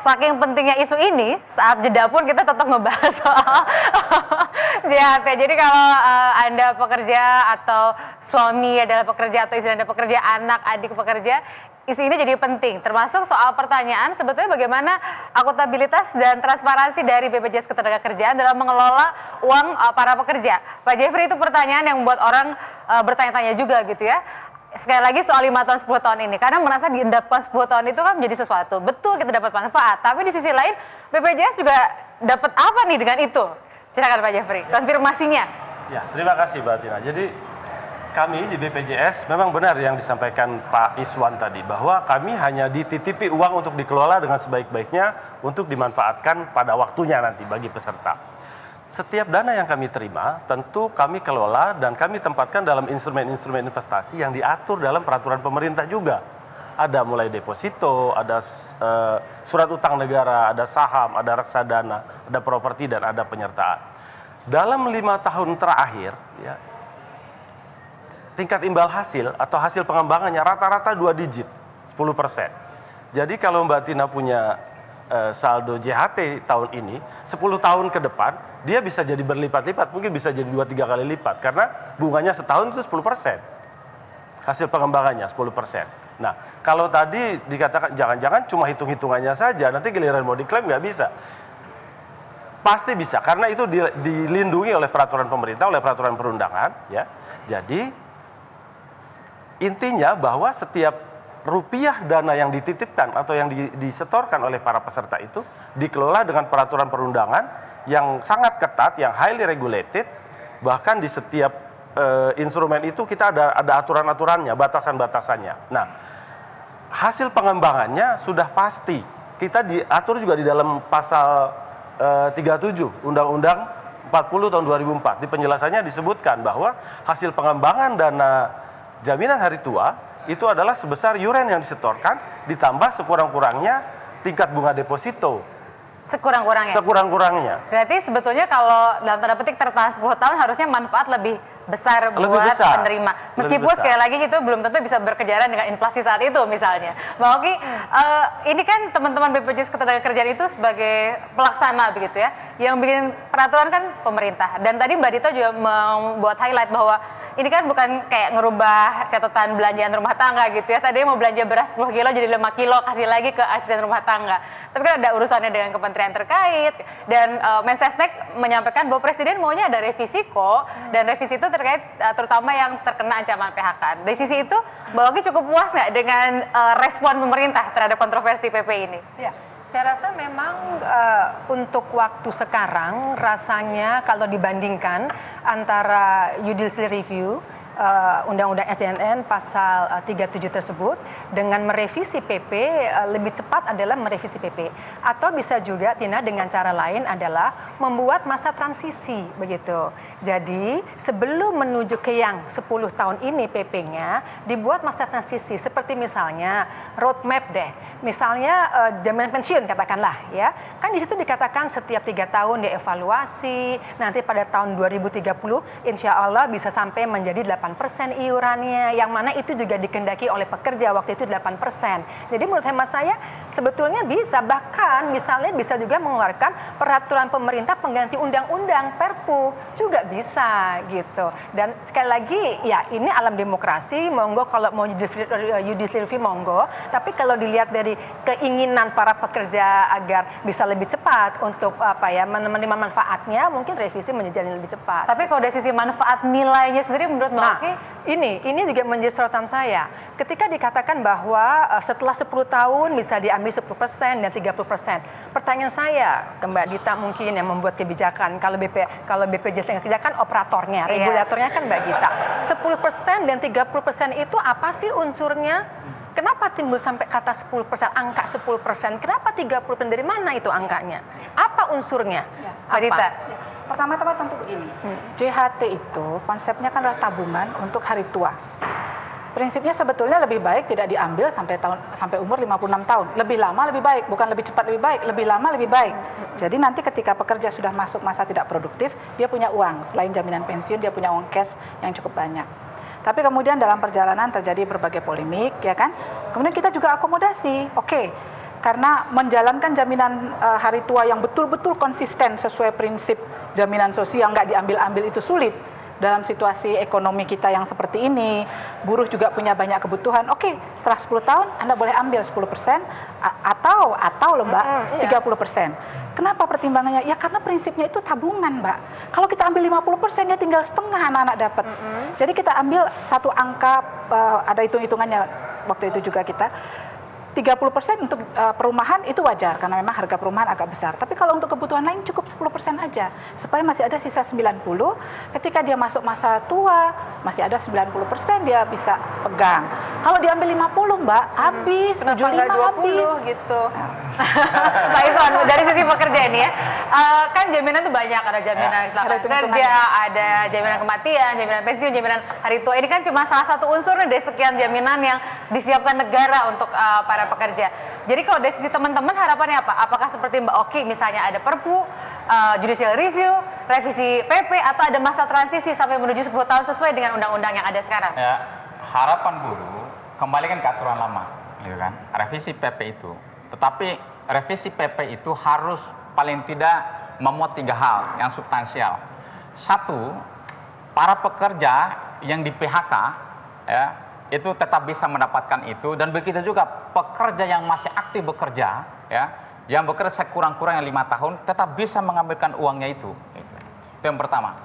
saking pentingnya isu ini, saat jeda pun kita tetap ngebahas soal JHT. Jadi kalau Anda pekerja atau suami adalah pekerja atau istri Anda pekerja, anak, adik pekerja, isu ini jadi penting. Termasuk soal pertanyaan sebetulnya bagaimana akuntabilitas dan transparansi dari BPJS Ketenagakerjaan dalam mengelola uang para pekerja. Pak Jeffrey, itu pertanyaan yang membuat orang bertanya-tanya juga gitu ya. Sekali lagi soal 5 tahun 10 tahun ini, karena merasa diendapkan 10 tahun itu kan menjadi sesuatu. Betul, kita dapat manfaat, tapi di sisi lain BPJS juga dapat apa nih dengan itu? Silakan Pak Jeffrey, konfirmasinya. Ya, terima kasih Mbak Tina. Jadi kami di BPJS memang benar yang disampaikan Pak Iswan tadi, bahwa kami hanya dititipi uang untuk dikelola dengan sebaik-baiknya untuk dimanfaatkan pada waktunya nanti bagi peserta. Setiap dana yang kami terima, tentu kami kelola dan kami tempatkan dalam instrumen-instrumen investasi yang diatur dalam peraturan pemerintah juga. Ada mulai deposito, ada surat utang negara, ada saham, ada reksadana, ada properti, dan ada penyertaan. Dalam 5 tahun terakhir, ya, tingkat imbal hasil atau hasil pengembangannya rata-rata 2 digit, 10%. Jadi kalau Mbak Tina punya saldo JHT tahun ini, 10 tahun ke depan, dia bisa jadi berlipat-lipat, mungkin bisa jadi 2-3 kali lipat, karena bunganya setahun itu 10%. Hasil pengembangannya 10%. Nah, kalau tadi dikatakan jangan-jangan cuma hitung-hitungannya saja, nanti giliran mau diklaim nggak bisa. Pasti bisa, karena itu dilindungi oleh peraturan pemerintah, oleh peraturan perundangan. Ya. Jadi, intinya bahwa setiap rupiah dana yang dititipkan atau yang disetorkan oleh para peserta itu dikelola dengan peraturan perundangan yang sangat ketat, yang highly regulated. Bahkan di setiap instrumen itu kita ada aturan-aturannya, batasan-batasannya. Nah, hasil pengembangannya sudah pasti. Kita diatur juga di dalam pasal 37 Undang-Undang 40 tahun 2004. Di penjelasannya disebutkan bahwa hasil pengembangan dana jaminan hari tua itu adalah sebesar yuran yang disetorkan ditambah sekurang-kurangnya tingkat bunga deposito. Sekurang-kurangnya? Sekurang-kurangnya. Berarti sebetulnya kalau dalam tanda petik tertahan 10 tahun harusnya manfaat lebih besar buat penerima. Meskipun sekali lagi itu belum tentu bisa berkejaran dengan inflasi saat itu misalnya. Mbak Oki, ini kan teman-teman BPJS Ketenagakerjaan itu sebagai pelaksana begitu ya. Yang bikin peraturan kan pemerintah. Dan tadi Mbak Dita juga membuat highlight bahwa ini kan bukan kayak ngerubah catatan belanjaan rumah tangga gitu ya. Tadi mau belanja beras 10 kilo jadi 5 kilo, kasih lagi ke asisten rumah tangga. Tapi kan ada urusannya dengan kementerian terkait. Dan Mensesnek menyampaikan bahwa Presiden maunya ada revisi kok. Dan revisi itu terkait terutama yang terkena ancaman PHK. Dari sisi itu, Mbak Oki cukup puas nggak dengan respon pemerintah terhadap kontroversi PP ini? Ya. Saya rasa memang untuk waktu sekarang rasanya kalau dibandingkan antara judicial review Undang-Undang SDNN pasal 37 tersebut dengan merevisi PP, lebih cepat adalah merevisi PP. Atau bisa juga Tina dengan cara lain adalah membuat masa transisi begitu. Jadi sebelum menuju ke yang 10 tahun ini PP-nya dibuat masa transisi seperti misalnya roadmap deh. Misalnya jaminan pensiun katakanlah ya. Kan di situ dikatakan setiap 3 tahun dievaluasi, nanti pada tahun 2030 insya Allah bisa sampai menjadi 8% iurannya, yang mana itu juga dikendaki oleh pekerja waktu itu 8%. Jadi menurut hemat saya sebetulnya bisa, bahkan misalnya bisa juga mengeluarkan peraturan pemerintah pengganti undang-undang Perpu juga bisa gitu. Dan sekali lagi ya ini alam demokrasi, monggo kalau mau judicial review monggo, tapi kalau dilihat dari keinginan para pekerja agar bisa lebih cepat untuk menerima manfaatnya, mungkin revisi menjadi lebih cepat. Tapi kalau dari sisi manfaat nilainya sendiri menurut Mbak Oki? Ini juga menjadi sorotan saya. Ketika dikatakan bahwa setelah 10 tahun bisa diambil 10% dan 30%. Pertanyaan saya ke Mbak Dita mungkin yang membuat kebijakan, kalau BPJS yang kerja kan operatornya, regulatornya kan Mbak Dita. 10% dan 30% itu apa sih unsurnya? Kenapa timbul sampai kata 10%, angka 10%? Kenapa 30%? Dari mana itu angkanya? Apa unsurnya? Mbak Dita? Pertama-tama tentu begini, JHT itu konsepnya kan adalah tabungan untuk hari tua. Prinsipnya sebetulnya lebih baik tidak diambil sampai umur 56 tahun. Lebih lama lebih baik, bukan lebih cepat lebih baik, lebih lama lebih baik. Jadi nanti ketika pekerja sudah masuk masa tidak produktif, dia punya uang. Selain jaminan pensiun, dia punya uang cash yang cukup banyak. Tapi kemudian dalam perjalanan terjadi berbagai polemik, ya kan? Kemudian kita juga akomodasi. Oke, karena menjalankan jaminan hari tua yang betul-betul konsisten sesuai prinsip jaminan sosial nggak diambil-ambil itu sulit. Dalam situasi ekonomi kita yang seperti ini, buruh juga punya banyak kebutuhan. Oke, setelah 10 tahun Anda boleh ambil 10% atau loh Mbak, 30%. Kenapa pertimbangannya? Ya karena prinsipnya itu tabungan, Mbak. Kalau kita ambil 50% ya tinggal setengah anak-anak dapat. Jadi kita ambil satu angka, ada hitung-hitungannya waktu itu juga kita. 30% untuk perumahan itu wajar karena memang harga perumahan agak besar. Tapi kalau untuk kebutuhan lain cukup 10% aja supaya masih ada sisa 90. Ketika dia masuk masa tua masih ada 90% dia bisa pegang. Kalau diambil 50 Mbak habis, 75 habis gitu. Pak Iswan, dari sisi pekerja ini ya, kan jaminan tuh banyak, ada jaminan kecelakaan kerja, ada jaminan kematian, jaminan pensiun, jaminan hari tua. Ini kan cuma salah satu unsur dari sekian jaminan yang disiapkan negara untuk para pekerja. Jadi kalau dari sisi teman-teman harapannya apa? Apakah seperti Mbak Oki misalnya ada Perpu, judicial review, revisi PP, atau ada masa transisi sampai menuju 10 tahun sesuai dengan undang-undang yang ada sekarang? Ya, harapan buruh kembalikan ke aturan lama, gitu kan? Revisi PP itu. Tetapi revisi PP itu harus paling tidak memuat 3 hal yang substansial. 1, para pekerja yang di PHK ya, itu tetap bisa mendapatkan itu, dan begitu juga pekerja yang masih aktif bekerja ya, yang bekerja sekurang-kurangnya 5 tahun tetap bisa mengambilkan uangnya itu. Itu yang pertama.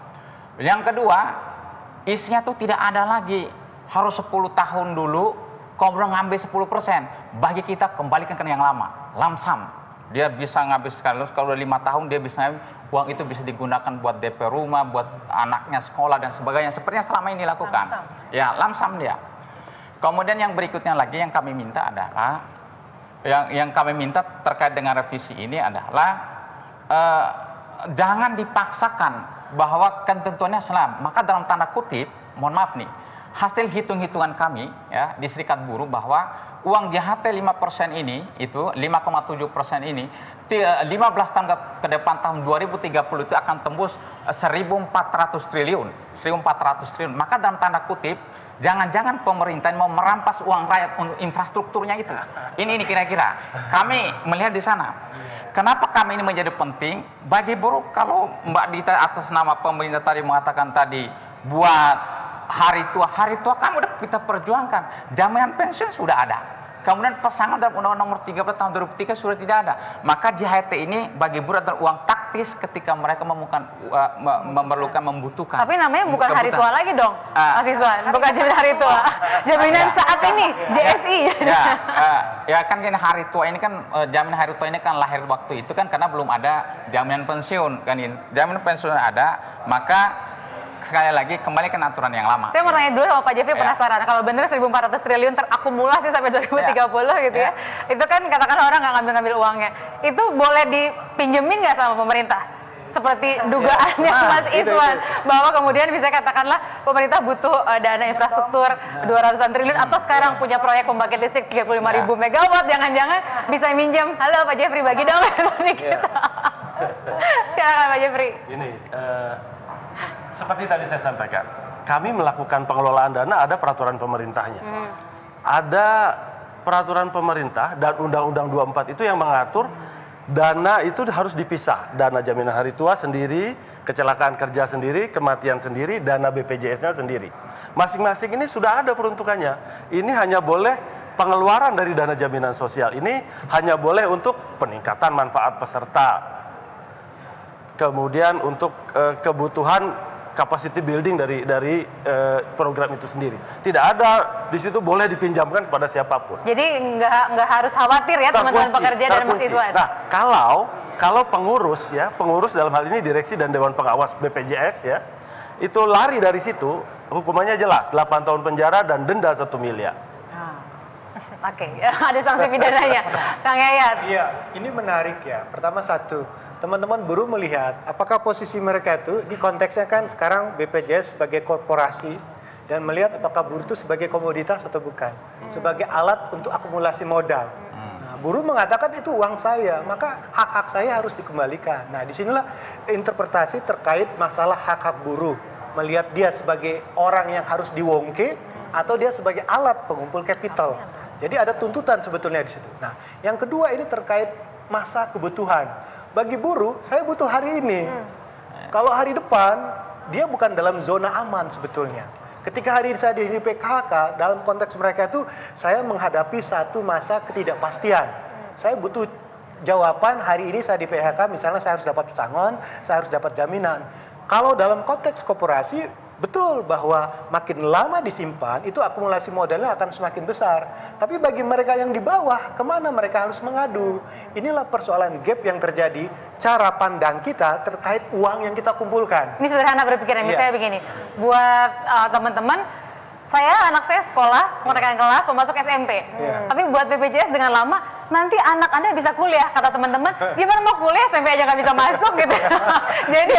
Yang kedua, isinya tuh tidak ada lagi harus 10 tahun dulu kemudian ngambil 10%. Bagi kita kembalikan ke yang lama, lamsam. Dia bisa ngambil sekali, kalau udah 5 tahun dia bisa ngambil, uang itu bisa digunakan buat DP rumah, buat anaknya sekolah dan sebagainya. Sepertinya selama ini dilakukan. Lamsam. Ya, lamsam dia. Kemudian yang berikutnya lagi yang kami minta adalah, yang kami minta terkait dengan revisi ini adalah jangan dipaksakan bahwa ketentuannya salah. Maka dalam tanda kutip, mohon maaf nih, hasil hitung-hitungan kami ya di Serikat Buruh bahwa uang JHT 5% ini, itu 5,7% ini, 15 tahun ke depan tahun 2030 itu akan tembus 1.400 triliun. 1.400 triliun. Maka dalam tanda kutip, jangan-jangan pemerintah mau merampas uang rakyat untuk infrastrukturnya itu. Ini kira-kira kami melihat di sana. Kenapa kami ini menjadi penting bagi buruh? Kalau Mbak Dita atas nama pemerintah tadi mengatakan tadi buat hari tua kan udah kita perjuangkan. Jaminan pensiun sudah ada. Kemudian pesangon dalam Undang-Undang Nomor 13 tahun 2003 sudah tidak ada. Maka JHT ini bagi buruh adalah uang taktis ketika mereka memerlukan, membutuhkan. Tapi namanya bukan hari tua lagi dong, Mas Iswan. Bukan jaminan hari tua. Jaminan saat ini, JSI. Ya kan ini hari tua ini kan, jaminan hari tua ini kan lahir waktu itu kan karena belum ada jaminan pensiun. Kan ini. Jaminan pensiun ada, maka sekali lagi kembalikan aturan yang lama. Saya mau tanya dulu sama Pak Jeffrey, penasaran. Kalau benar 1.400 triliun terakumulasi sampai 2030 gitu ya. Itu kan katakanlah orang nggak ngambil uangnya. Itu boleh dipinjemin nggak sama pemerintah? Seperti dugaannya Mas Iswan, bahwa kemudian bisa katakanlah pemerintah butuh dana infrastruktur 200-an triliun, atau sekarang punya proyek pembangkit listrik 35.000 megawatt, jangan-jangan bisa minjem. Halo Pak Jeffrey, bagi dong kita. Silakan Pak Jeffrey. Ini seperti tadi saya sampaikan, kami melakukan pengelolaan dana, ada peraturan pemerintahnya. Ada peraturan pemerintah dan Undang-Undang 24 itu yang mengatur dana itu harus dipisah. Dana jaminan hari tua sendiri, kecelakaan kerja sendiri, kematian sendiri, dana BPJS-nya sendiri. Masing-masing ini sudah ada peruntukannya. Ini hanya boleh pengeluaran dari dana jaminan sosial. Ini hanya boleh untuk peningkatan manfaat peserta. Kemudian untuk kebutuhan capacity building dari program itu sendiri. Tidak ada di situ boleh dipinjamkan kepada siapapun. Jadi nggak harus khawatir ya teman-teman pekerja dan Mas Iswan. Nah, kalau pengurus dalam hal ini direksi dan dewan pengawas BPJS ya, itu lari dari situ, hukumannya jelas, 8 tahun penjara dan denda 1 miliar. Oke, ada sanksi pidananya. Kang Yayat. Iya, ini menarik ya. Pertama teman-teman buruh melihat apakah posisi mereka itu, di konteksnya kan sekarang BPJS sebagai korporasi, dan melihat apakah buruh itu sebagai komoditas atau bukan, sebagai alat untuk akumulasi modal. Nah, buruh mengatakan itu uang saya, maka hak-hak saya harus dikembalikan. Nah, disinilah interpretasi terkait masalah hak-hak buruh, melihat dia sebagai orang yang harus diwongke atau dia sebagai alat pengumpul kapital. Jadi ada tuntutan sebetulnya di situ. Nah, yang kedua ini terkait masa kebutuhan. Bagi buruh, saya butuh hari ini. Kalau hari depan, dia bukan dalam zona aman sebetulnya. Ketika hari ini saya di PKK, dalam konteks mereka itu, saya menghadapi satu masa ketidakpastian. Saya butuh jawaban hari ini saya di PHK, misalnya saya harus dapat pesangon, saya harus dapat jaminan. Kalau dalam konteks koperasi, betul bahwa makin lama disimpan, itu akumulasi modalnya akan semakin besar. Tapi bagi mereka yang di bawah, kemana mereka harus mengadu? Inilah persoalan gap yang terjadi, cara pandang kita terkait uang yang kita kumpulkan. Ini sederhana berpikirnya, misalnya begini, buat teman-teman, anak saya sekolah, mengerjakan kelas, mau masuk SMP. Tapi buat BPJS dengan lama, nanti anak Anda bisa kuliah, kata teman-teman, gimana mau kuliah SMP aja nggak bisa masuk gitu. jadi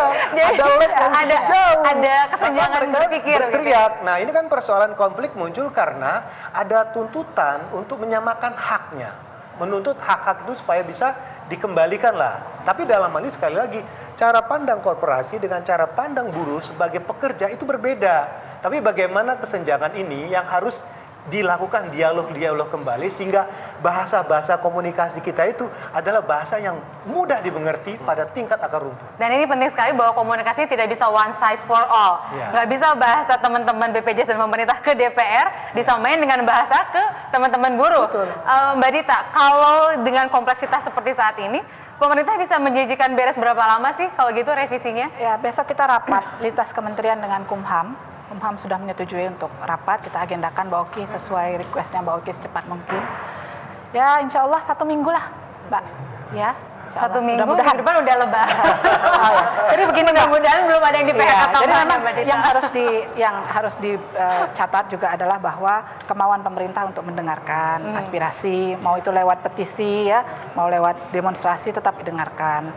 ada kesenjangan berpikir. Berteriak. Gitu. Nah, ini kan persoalan konflik muncul karena ada tuntutan untuk menyamakan haknya, menuntut hak-hak itu supaya bisa dikembalikan lah. Tapi dalam hal ini sekali lagi, cara pandang korporasi dengan cara pandang buruh sebagai pekerja itu berbeda. Tapi bagaimana kesenjangan ini yang harus dilakukan dialog-dialog kembali sehingga bahasa-bahasa komunikasi kita itu adalah bahasa yang mudah dimengerti pada tingkat akar rumput. Dan ini penting sekali bahwa komunikasi tidak bisa one size for all. Nggak bisa bahasa teman-teman BPJS dan pemerintah ke DPR disamain dengan bahasa ke teman-teman buruh. Mbak Dita, kalau dengan kompleksitas seperti saat ini, pemerintah bisa menjanjikan beres berapa lama sih kalau gitu revisinya? Ya, besok kita rapat lintas kementerian dengan Kumham. Kumham sudah menyetujui untuk rapat, kita agendakan Mbak Oki sesuai requestnya Mbak Oki secepat mungkin. Ya, insya Allah 1 minggu lah, Mbak. Ya, 1 minggu, minggu depan udah lebaran. Jadi begini, mudah-mudahan belum ada yang di PHK. Jadi memang yang harus dicatat juga adalah bahwa kemauan pemerintah untuk mendengarkan aspirasi, mau itu lewat petisi ya, mau lewat demonstrasi tetap didengarkan.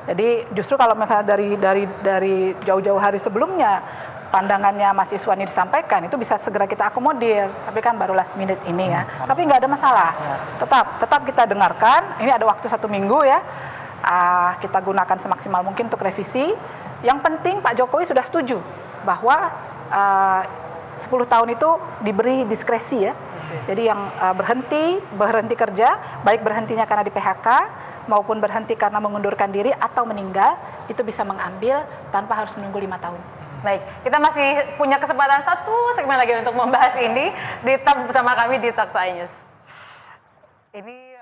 Jadi justru kalau misalnya dari jauh-jauh hari sebelumnya pandangannya Mas Iswani disampaikan, itu bisa segera kita akomodir. Tapi kan baru last minute ini ya. Tapi nggak ada masalah. Tetap kita dengarkan. Ini ada waktu 1 minggu ya. Kita gunakan semaksimal mungkin untuk revisi. Yang penting Pak Jokowi sudah setuju bahwa 10 tahun itu diberi diskresi ya. Jadi yang berhenti kerja, baik berhentinya karena di PHK maupun berhenti karena mengundurkan diri atau meninggal, itu bisa mengambil tanpa harus menunggu 5 tahun. Baik, kita masih punya kesempatan 1 segmen lagi untuk membahas ini. Tetap bersama kami di Talk News. Ini